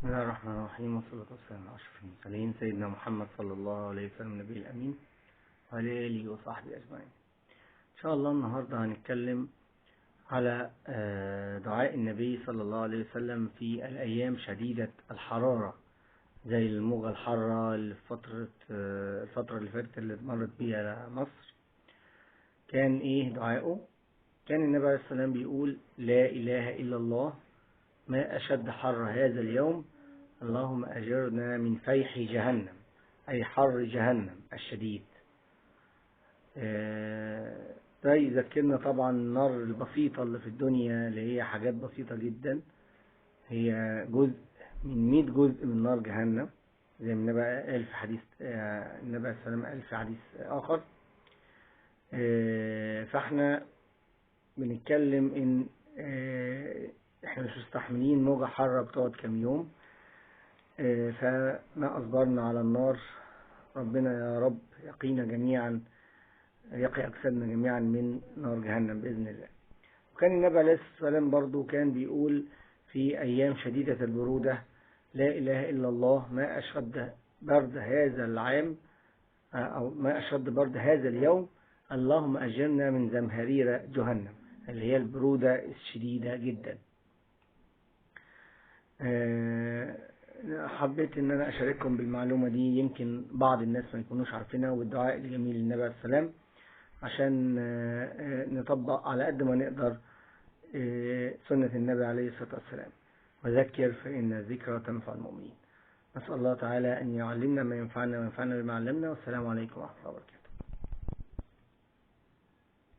بسم الله الرحمن الرحيم، والصلاة والسلام على أشرف المرسلين سيدنا محمد صلى الله عليه وسلم النبي الأمين وعلى آله وصحبه أجمعين. إن شاء الله النهاردة هنتكلم على دعاء النبي صلى الله عليه وسلم في الأيام شديدة الحرارة، زي الموجة الحارة الفترة اللي فاتت اللي مرت بيها مصر. كان إيه دعائه؟ كان النبي عليه السلام بيقول: لا إله إلا الله، ما أشد حر هذا اليوم، اللهم أجرنا من فيح جهنم، أي حر جهنم الشديد. ده يذكرنا طبعا النار البسيطة اللي في الدنيا، اللي هي حاجات بسيطة جدا، هي جزء من 100 جزء من نار جهنم، زي ما النبي قال في حديث النبي عليه السلام قال في حديث آخر. فاحنا بنتكلم إن احنا مش مستحملين موجة حارة بتقعد كام يوم، فما أصبرنا على النار. ربنا يا رب يقينا جميعا، يقي أجسادنا جميعا من نار جهنم بإذن الله. وكان النبي عليه الصلاة والسلام برضو كان بيقول في أيام شديدة البرودة: لا إله إلا الله، ما أشد برد هذا العام، أو ما أشد برد هذا اليوم، اللهم أجرنا من زمهرير جهنم، اللي هي البرودة الشديدة جدا. حبيت ان انا اشارككم بالمعلومة دي، يمكن بعض الناس ما يكونوش عارفينها، والدعاء الجميل للنبي عليه السلام، عشان نطبق على قد ما نقدر سنة النبي عليه الصلاة والسلام. وذكر فإن الذكرى تنفع المؤمنين. نسأل الله تعالى أن يعلمنا ما ينفعنا وينفعنا بما علمنا. والسلام عليكم ورحمة الله وبركاته.